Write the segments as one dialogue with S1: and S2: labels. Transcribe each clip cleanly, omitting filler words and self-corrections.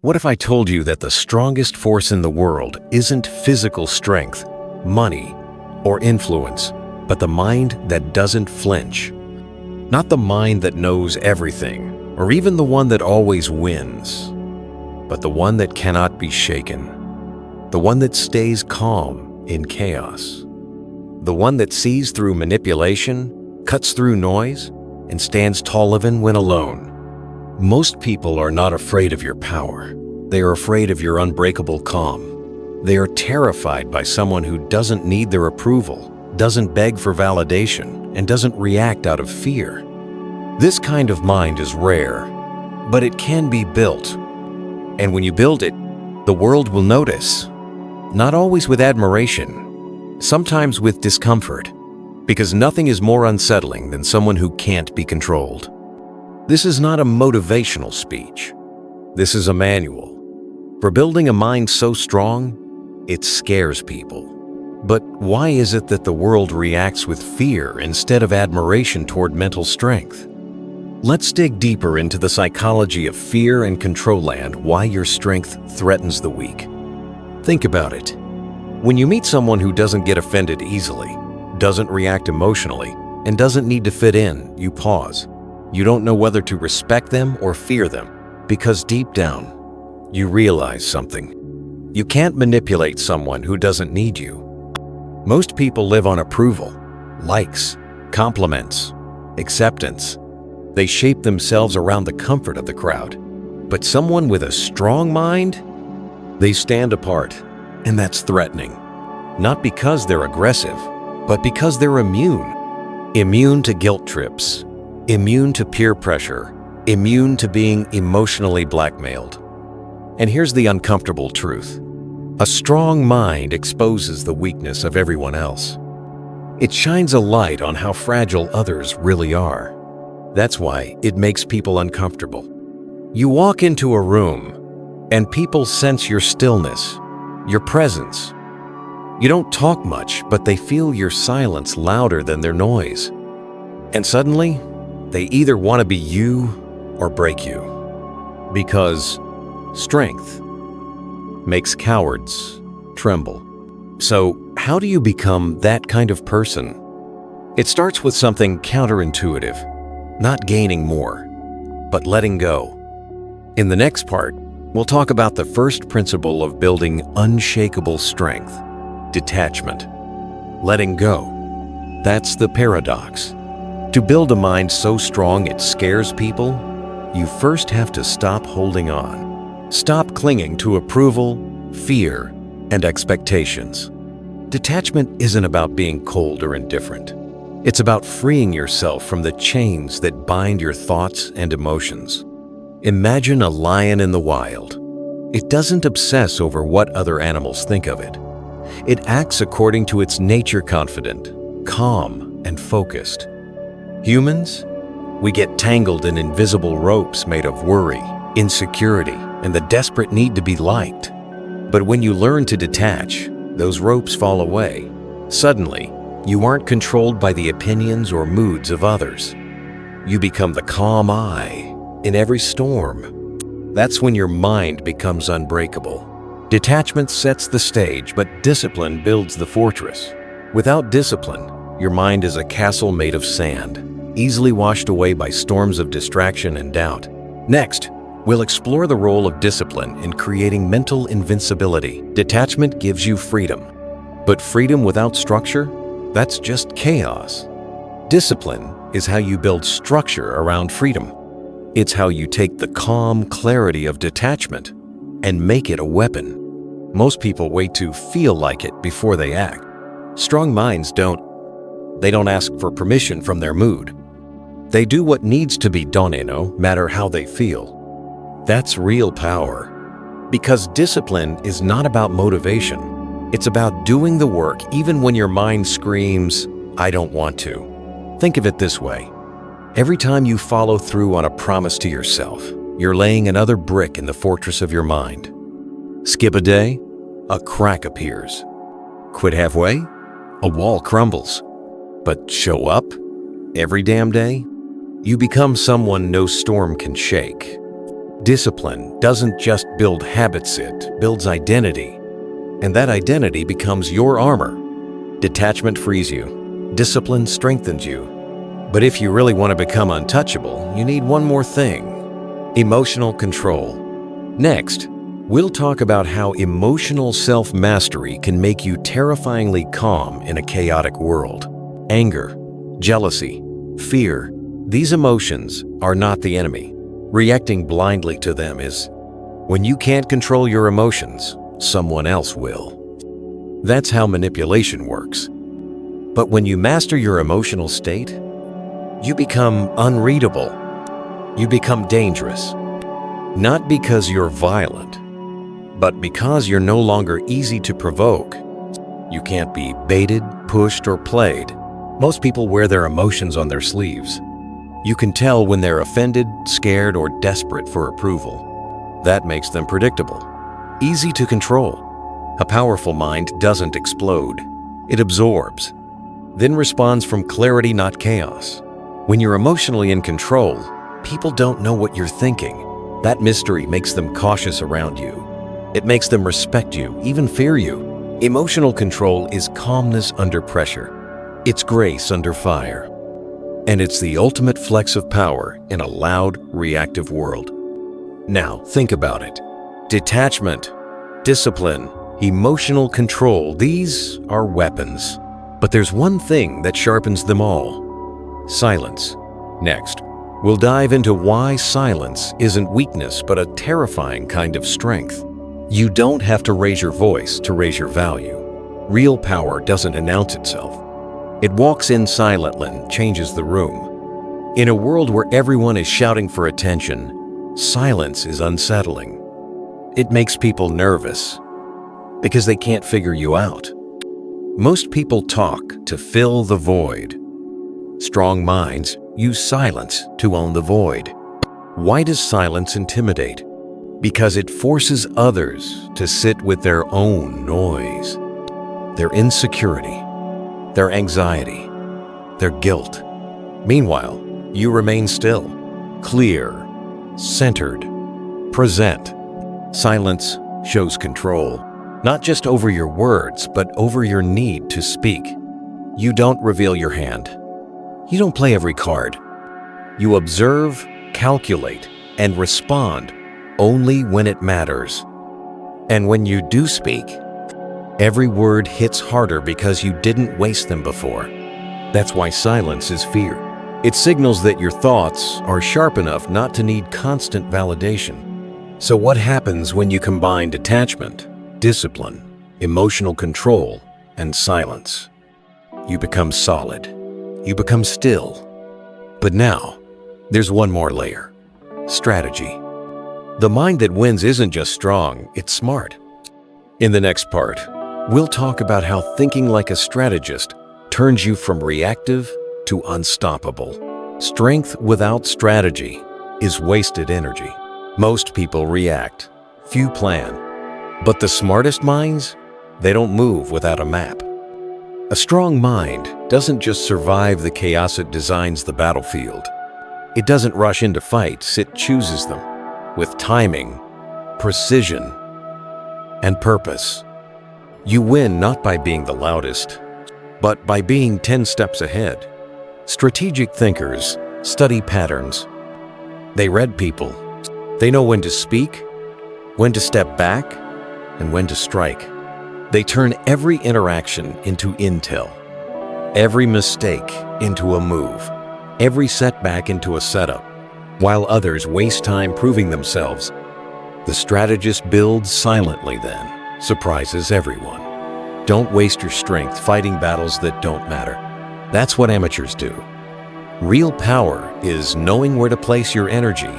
S1: What if I told you that the strongest force in the world isn't physical strength, money, or influence, but the mind that doesn't flinch? Not the mind that knows everything, or even the one that always wins, but the one that cannot be shaken, the one that stays calm in chaos, the one that sees through manipulation, cuts through noise, and stands tall even when alone. Most people are not afraid of your power. They are afraid of your unbreakable calm. They are terrified by someone who doesn't need their approval, doesn't beg for validation, and doesn't react out of fear. This kind of mind is rare, but it can be built. And when you build it, the world will notice. Not always with admiration, sometimes with discomfort, because nothing is more unsettling than someone who can't be controlled. This is not a motivational speech. This is a manual. For building a mind so strong, it scares people. But why is it that the world reacts with fear instead of admiration toward mental strength? Let's dig deeper into the psychology of fear and control and why your strength threatens the weak. Think about it. When you meet someone who doesn't get offended easily, doesn't react emotionally, and doesn't need to fit in, you pause. You don't know whether to respect them or fear them, because deep down, you realize something. You can't manipulate someone who doesn't need you. Most people live on approval, likes, compliments, acceptance. They shape themselves around the comfort of the crowd. But someone with a strong mind, they stand apart, and that's threatening. Not because they're aggressive, but because they're immune. Immune to guilt trips, immune to peer pressure, immune to being emotionally blackmailed. And here's the uncomfortable truth. A strong mind exposes the weakness of everyone else. It shines a light on how fragile others really are. That's why it makes people uncomfortable. You walk into a room, and people sense your stillness, your presence. You don't talk much, but they feel your silence louder than their noise. And suddenly, they either want to be you or break you. Because strength makes cowards tremble. So, how do you become that kind of person? It starts with something counterintuitive, not gaining more, but letting go. In the next part, we'll talk about the first principle of building unshakable strength, detachment. Letting go. That's the paradox. To build a mind so strong it scares people, you first have to stop holding on. Stop clinging to approval, fear, and expectations. Detachment isn't about being cold or indifferent. It's about freeing yourself from the chains that bind your thoughts and emotions. Imagine a lion in the wild. It doesn't obsess over what other animals think of it. It acts according to its nature, confident, calm, and focused. Humans, we get tangled in invisible ropes made of worry, insecurity, and the desperate need to be liked. But when you learn to detach, those ropes fall away. Suddenly, you aren't controlled by the opinions or moods of others. You become the calm eye in every storm. That's when your mind becomes unbreakable. Detachment sets the stage, but discipline builds the fortress. Without discipline, your mind is a castle made of sand, easily washed away by storms of distraction and doubt. Next, we'll explore the role of discipline in creating mental invincibility. Detachment gives you freedom, but freedom without structure? That's just chaos. Discipline is how you build structure around freedom. It's how you take the calm clarity of detachment and make it a weapon. Most people wait to feel like it before they act. Strong minds don't. They don't ask for permission from their mood. They do what needs to be done, no matter how they feel. That's real power. Because discipline is not about motivation. It's about doing the work even when your mind screams, "I don't want to." Think of it this way. Every time you follow through on a promise to yourself, you're laying another brick in the fortress of your mind. Skip a day, a crack appears. Quit halfway, a wall crumbles. But show up every damn day, you become someone no storm can shake. Discipline doesn't just build habits, it builds identity. And that identity becomes your armor. Detachment frees you. Discipline strengthens you. But if you really want to become untouchable, you need one more thing: emotional control. Next, we'll talk about how emotional self-mastery can make you terrifyingly calm in a chaotic world. Anger, jealousy, fear, these emotions are not the enemy. Reacting blindly to them is. When you can't control your emotions, someone else will. That's how manipulation works. But when you master your emotional state, you become unreadable. You become dangerous. Not because you're violent, but because you're no longer easy to provoke. You can't be baited, pushed, or played. Most people wear their emotions on their sleeves. You can tell when they're offended, scared, or desperate for approval. That makes them predictable, easy to control. A powerful mind doesn't explode. It absorbs, then responds from clarity, not chaos. When you're emotionally in control, people don't know what you're thinking. That mystery makes them cautious around you. It makes them respect you, even fear you. Emotional control is calmness under pressure. It's grace under fire. And it's the ultimate flex of power in a loud, reactive world. Now, think about it. Detachment, discipline, emotional control, these are weapons. But there's one thing that sharpens them all: silence. Next, we'll dive into why silence isn't weakness but a terrifying kind of strength. You don't have to raise your voice to raise your value. Real power doesn't announce itself. It walks in silently and changes the room. In a world where everyone is shouting for attention, silence is unsettling. It makes people nervous because they can't figure you out. Most people talk to fill the void. Strong minds use silence to own the void. Why does silence intimidate? Because it forces others to sit with their own noise, their insecurity, their anxiety, their guilt. Meanwhile, you remain still, clear, centered, present. Silence shows control, not just over your words, but over your need to speak. You don't reveal your hand. You don't play every card. You observe, calculate, and respond only when it matters. And when you do speak, every word hits harder because you didn't waste them before. That's why silence is fear. It signals that your thoughts are sharp enough not to need constant validation. So what happens when you combine detachment, discipline, emotional control, and silence? You become solid. You become still. But now, there's one more layer: strategy. The mind that wins isn't just strong, it's smart. In the next part, we'll talk about how thinking like a strategist turns you from reactive to unstoppable. Strength without strategy is wasted energy. Most people react, few plan. But the smartest minds, they don't move without a map. A strong mind doesn't just survive the chaos, it designs the battlefield. It doesn't rush into fights, it chooses them with timing, precision, and purpose. You win not by being the loudest, but by being 10 steps ahead. Strategic thinkers study patterns. They read people. They know when to speak, when to step back, and when to strike. They turn every interaction into intel, every mistake into a move, every setback into a setup. While others waste time proving themselves, the strategist builds silently then, surprises everyone. Don't waste your strength fighting battles that don't matter. That's what amateurs do. Real power is knowing where to place your energy,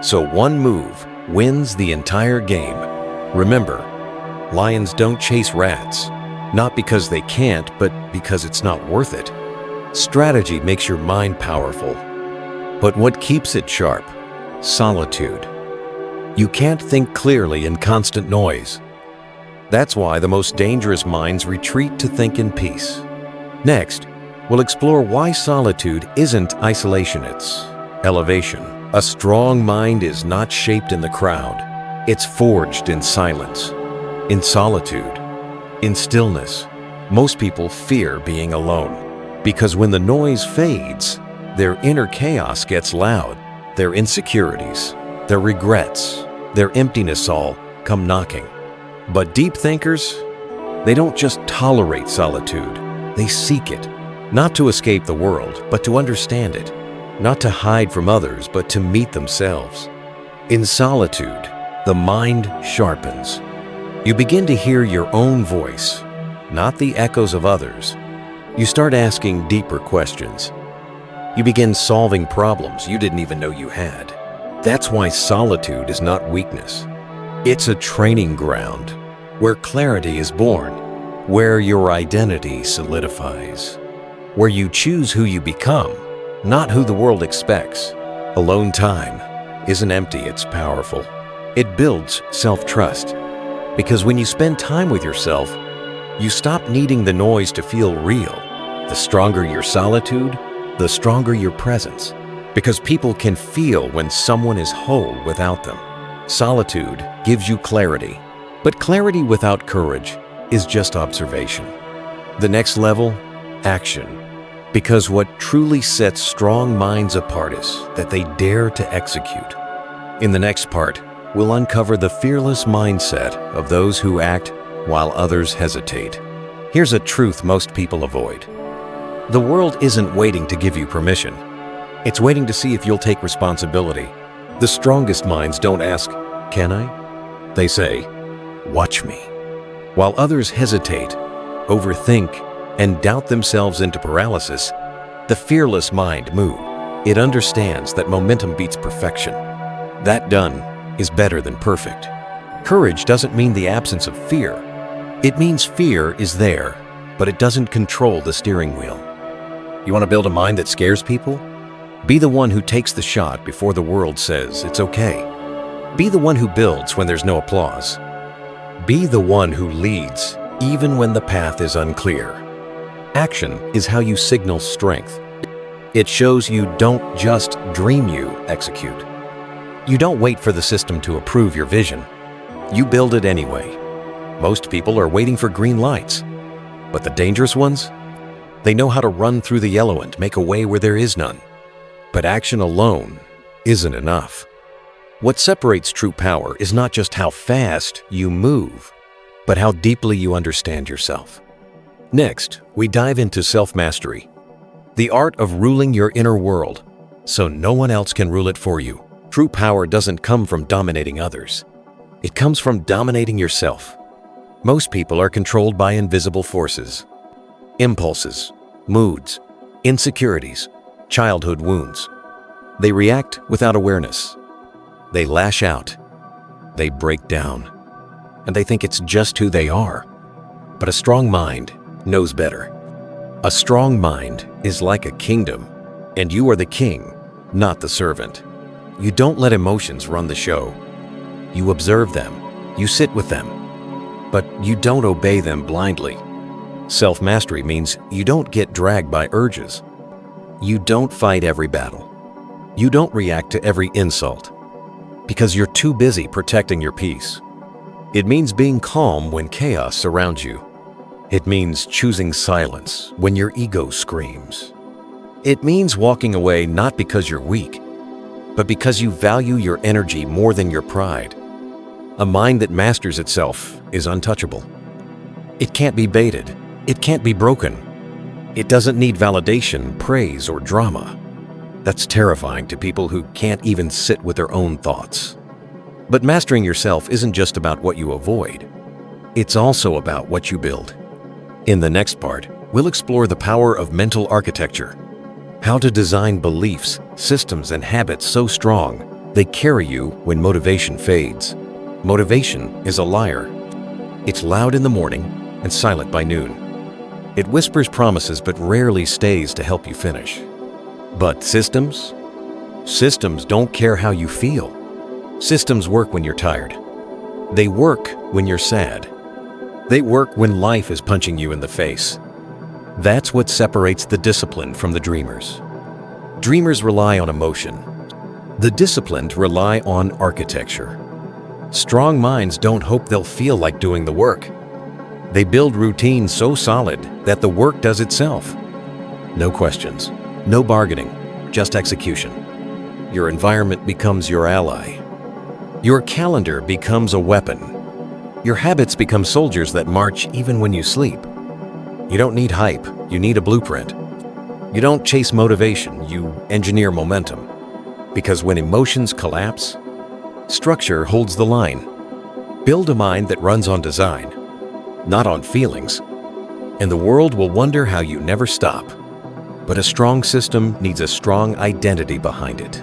S1: so one move wins the entire game. Remember, lions don't chase rats, not because they can't, but because it's not worth it. Strategy makes your mind powerful. But what keeps it sharp? Solitude. You can't think clearly in constant noise. That's why the most dangerous minds retreat to think in peace. Next, we'll explore why solitude isn't isolation, it's elevation. A strong mind is not shaped in the crowd. It's forged in silence, in solitude, in stillness. Most people fear being alone because when the noise fades, their inner chaos gets loud. Their insecurities, their regrets, their emptiness all come knocking. But deep thinkers, they don't just tolerate solitude, they seek it. Not to escape the world, but to understand it. Not to hide from others, but to meet themselves. In solitude, the mind sharpens. You begin to hear your own voice, not the echoes of others. You start asking deeper questions. You begin solving problems you didn't even know you had. That's why solitude is not weakness. It's a training ground where clarity is born, where your identity solidifies, where you choose who you become, not who the world expects. Alone time isn't empty, it's powerful. It builds self-trust. Because when you spend time with yourself, you stop needing the noise to feel real. The stronger your solitude, the stronger your presence. Because people can feel when someone is whole without them. Solitude gives you clarity, but clarity without courage is just observation. The next level, action. Because what truly sets strong minds apart is that they dare to execute. In the next part, we'll uncover the fearless mindset of those who act while others hesitate. Here's a truth most people avoid. The world isn't waiting to give you permission. It's waiting to see if you'll take responsibility. The strongest minds don't ask, "Can I?" They say, "Watch me." While others hesitate, overthink, and doubt themselves into paralysis, the fearless mind moves. It understands that momentum beats perfection. That done is better than perfect. Courage doesn't mean the absence of fear. It means fear is there, but it doesn't control the steering wheel. You want to build a mind that scares people? Be the one who takes the shot before the world says it's okay. Be the one who builds when there's no applause. Be the one who leads even when the path is unclear. Action is how you signal strength. It shows you don't just dream, you execute. You don't wait for the system to approve your vision. You build it anyway. Most people are waiting for green lights, but the dangerous ones? They know how to run through the yellow and make a way where there is none. But action alone isn't enough. What separates true power is not just how fast you move, but how deeply you understand yourself. Next, we dive into self-mastery, the art of ruling your inner world so no one else can rule it for you. True power doesn't come from dominating others. It comes from dominating yourself. Most people are controlled by invisible forces. Impulses, moods, insecurities, childhood wounds. They react without awareness. They lash out. They break down. And they think it's just who they are. But a strong mind knows better. A strong mind is like a kingdom, and you are the king, not the servant. You don't let emotions run the show. You observe them, you sit with them, but you don't obey them blindly. Self-mastery means you don't get dragged by urges. You don't fight every battle. You don't react to every insult because you're too busy protecting your peace. It means being calm when chaos surrounds you. It means choosing silence when your ego screams. It means walking away not because you're weak, but because you value your energy more than your pride. A mind that masters itself is untouchable. It can't be baited. It can't be broken. It doesn't need validation, praise, or drama. That's terrifying to people who can't even sit with their own thoughts. But mastering yourself isn't just about what you avoid. It's also about what you build. In the next part, we'll explore the power of mental architecture. How to design beliefs, systems, and habits so strong they carry you when motivation fades. Motivation is a liar. It's loud in the morning and silent by noon. It whispers promises but rarely stays to help you finish. But systems? Systems don't care how you feel. Systems work when you're tired. They work when you're sad. They work when life is punching you in the face. That's what separates the disciplined from the dreamers. Dreamers rely on emotion. The disciplined rely on architecture. Strong minds don't hope they'll feel like doing the work. They build routines so solid that the work does itself. No questions, no bargaining, just execution. Your environment becomes your ally. Your calendar becomes a weapon. Your habits become soldiers that march even when you sleep. You don't need hype, you need a blueprint. You don't chase motivation, you engineer momentum. Because when emotions collapse, structure holds the line. Build a mind that runs on design, not on feelings, and the world will wonder how you never stop. But a strong system needs a strong identity behind it.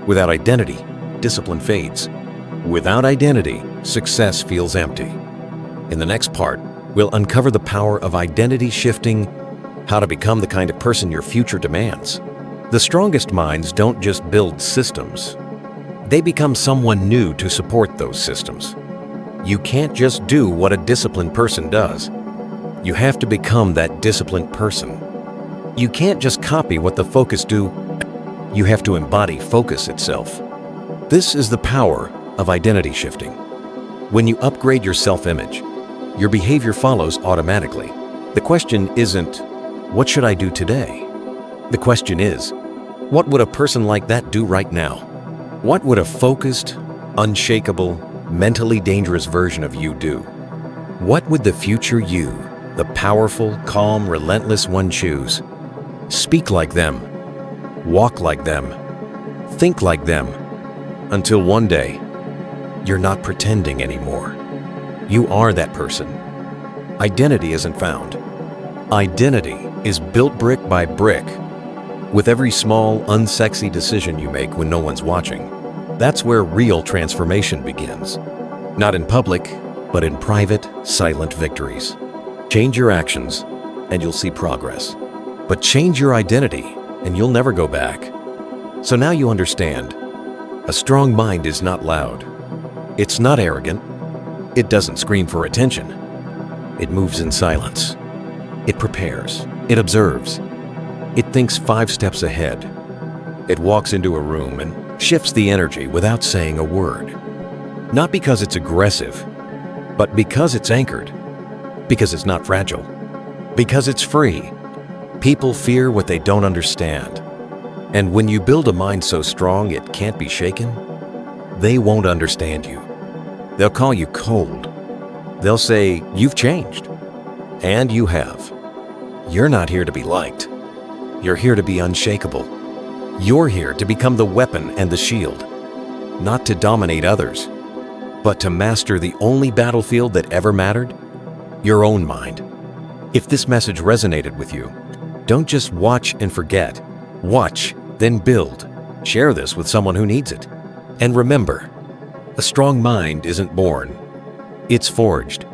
S1: Without identity, discipline fades. Without identity, success feels empty. In the next part, we'll uncover the power of identity shifting, how to become the kind of person your future demands. The strongest minds don't just build systems. They become someone new to support those systems. You can't just do what a disciplined person does. You have to become that disciplined person. You can't just copy what the focus do. You have to embody focus itself. This is the power of identity shifting. When you upgrade your self-image, your behavior follows automatically. The question isn't, what should I do today? The question is, what would a person like that do right now? What would a focused, unshakable, mentally dangerous version of you do? What would the future you, the powerful, calm, relentless one choose? Speak like them, walk like them, think like them, until one day, you're not pretending anymore. You are that person. Identity isn't found. Identity is built brick by brick, with every small, unsexy decision you make when no one's watching. That's where real transformation begins. Not in public, but in private, silent victories. Change your actions, and you'll see progress. But change your identity, and you'll never go back. So now you understand. A strong mind is not loud. It's not arrogant. It doesn't scream for attention. It moves in silence. It prepares. It observes. It thinks 5 steps ahead. It walks into a room and shifts the energy without saying a word. Not because it's aggressive, but because it's anchored. Because it's not fragile. Because it's free. People fear what they don't understand. And when you build a mind so strong it can't be shaken, they won't understand you. They'll call you cold. They'll say, you've changed. And you have. You're not here to be liked. You're here to be unshakable. You're here to become the weapon and the shield. Not to dominate others, but to master the only battlefield that ever mattered, your own mind. If this message resonated with you, don't just watch and forget. Watch, then build. Share this with someone who needs it. And remember, a strong mind isn't born. It's forged.